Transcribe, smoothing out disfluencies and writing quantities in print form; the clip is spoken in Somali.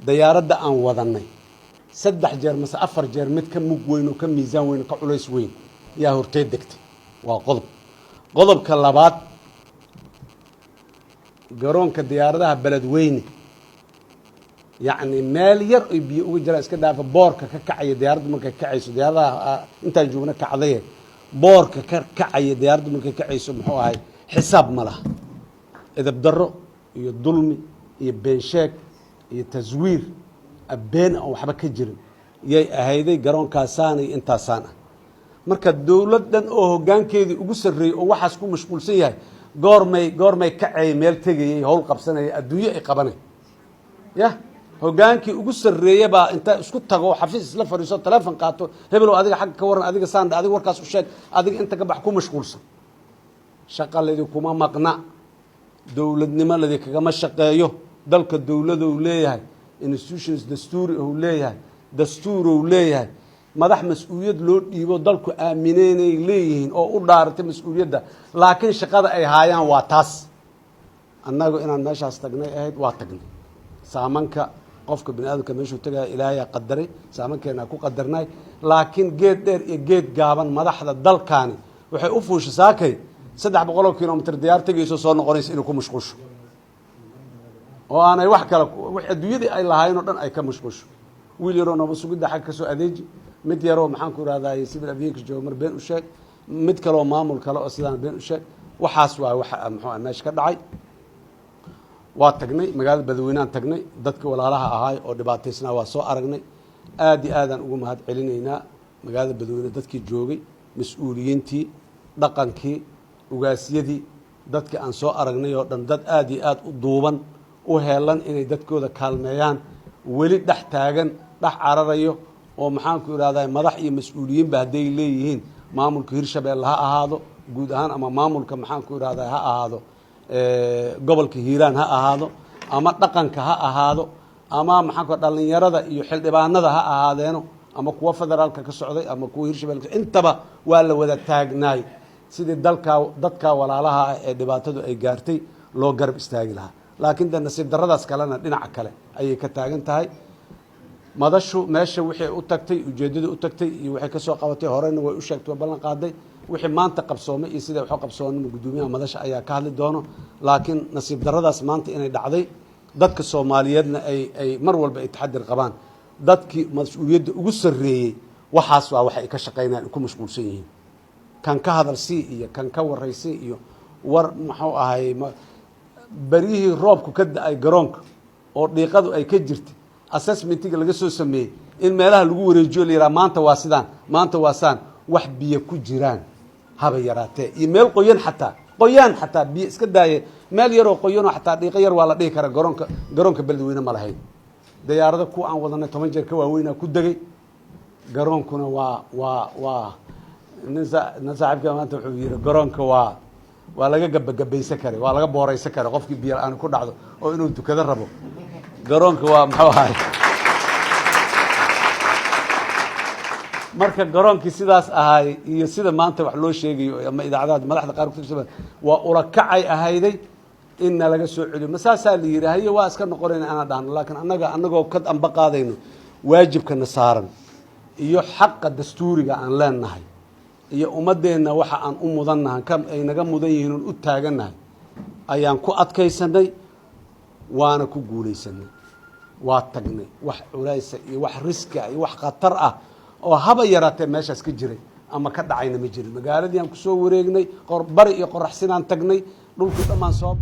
diyaaradda aan wadanay 3 jeer mase 4 jeer mid ka mug weyn oo ka miisaan weyn ka culays weyn yaa hortay degtay waa qodobka labaad garoonka diyaaradaha beledweyne يعني مال ير بيجي جالس كده في بورك كعي ديارد ممكن كعيس ديارد أنت جونا كعضية بورك كعي ديارد ممكن كعيس محو هاي حساب مله إذا بدروا يظلمي يبنشك يتزوير أبين أو حبك الجرم هيدا جرون كاساني أنت سانة مركز الدولة دن جان كذي وجسري وواحد مش ملسيه قارمي كعي مال تجي هول قبسنا الدنيا إقبانه يا هوجانكي ugu sareeyaba inta isku tago xafiis isla fariiso telefoon qaato hebel oo adiga xaq ka waran adiga saan adiga warkaas u sheeg adiga inta ka bax ku mashquulsan shaqaaleedii kuma maqna dawladnimadii kaga ma shaqeeyo dalka dawladdu uu leeyahay institutions dastuuri uu leeyahay dastuur uu leeyahay madax mas'uuliyad loo dhiibo dalku aamineenay leeyihiin oo u dhaartay mas'uuliyadda laakiin shaqada ay haayaan waa taas annagu inaan meeshaas tagnay ahayd waa tagnay saamanka qofka bini'aadamka meeshuu tagay ilaahay qadaray saamankeena ku qadarnay laakiin geed dheer iyo geed gaaban madaxda dalkaani waxay u fuushay saakay 300 kilomitir diyaar tagayso soo noqonaysa inuu ku mashquusho oo aanay wax kale wax adduunyada ay lahayn oo dhan ay ka mashquusho wiil yar oo naba sugida xaq ka soo adeeji mid yar oo maxaan ku raadaayay civil aviation jooga mar been u sheeg mid kale oo maamul kale oo sidaan been u sheeg waxaas waa waxa muxuu meesha ka dhacay waa tagnay magaalada badweynaan tagnay dadka walaalaha ahaay oo dhibaataysnaa waa soo aragnay aad iyo aadaan ugu mahad celinaynaa magaalada badweyne dadkii joogay mas'uuliyiintii dhaqankii ugaasiyadii dadka aan soo aragnay oo dhan dad aad iyo aad u duuban u heelan inay dadkooda kaalmeeyaan weli dhex taagan dhex cararayo oo maxaan ku ihahdaa madax iyo mas'uuliyiinba hadday leeyihiin maamulka Hirshabeelle ha ahaado guud ahaan ama maamulka maxaan ku ihahdaa ha ahaado gobolka Hiiraan ha ahaado ama dhaqanka ha ahaado ama maxaa ka dhalinyarada iyo xildhibaanada ha ahaadeeno ama kuwa federaalka ka socday ama kuwa Hirshabeelle intaba waa la wada taagnaay sidii dadka walaalaha ee dhibaatadu ay gaartay loo garab istaagi lahaa laakiin nasiib daradaas kalena dhinaca kale ayay ka taagan tahay madashu meesha wixii u tagtay ujeedada u tagtay iyo wixii ka soo qabatay horena way u sheegtay ballan qaaday wixii maanta qabsoomay iyo sida wax qabsoonimo gudoomiyaha madasha ayaa ka hadli doono laakiin nasiib daradaas maanta inay dhacday dadka Soomaaliyeedna ay mar walba ay taxadir qabaan dadkii mas'uuliyadda ugu sareeyay waxaas waa wax ay ka shaqeynayaan ku mashquulsan yihiin kan ka hadalsi iyo kan ka waraysi iyo war maxuu ahay barihii roobku ka da'ay garoonka oo dhiiqadu ay ka jirtay assessmentiga laga soo sameeyay in meelaha lagu wareejiyo leeyahay maanta waa sidaan maanta waa saan wax biyo ku jiraan haba yaraatee iyo meel qoyan xataa biyo iska daayay meel yar oo qoyan oo xataa dhiiqa yar waa la dhigi karaa garoonka beledweyne ma lahayn diyaarada ku aan wadanay 10 jeer ka waaweyn ku dagay garoonkuna waa nin saaxiibka maanta wuxuu yiri garoonka waa laga gabagabaysan karay waa laga booraysan karay qofkii biyo aan ku dhacdo oo inuu tukada rabo garoonka waa maxuu ahay marka garoonkii sidaas ahay iyo sida maanta wax loo sheegayo ama idaacadaha madaxda qaar ku tirsan waa ula kacay ahayday in laga soo celiyo masaasaa la yiraahdo waa iska noqonayna ana dhahan laakiin anagoo ka amba qaadayno waajibkana saaran iyo xaqqa dastuuriga aan leenahay iyo ummadeena waxa aan u mudanahay kam ay naga mudan yihiin u taaganahay ayaan ku adkaysanay waana ku guuleysanay waa tagnay wax culaysa iyo wax riska iyo wax khatar ah oo haba yaraatee meeshaas ka jiray ama ka dhacayna ma jirin magaaladii aan ku soo wareegnay bari iyo qoraxsinaan tagnay dhulkii dhammaan soo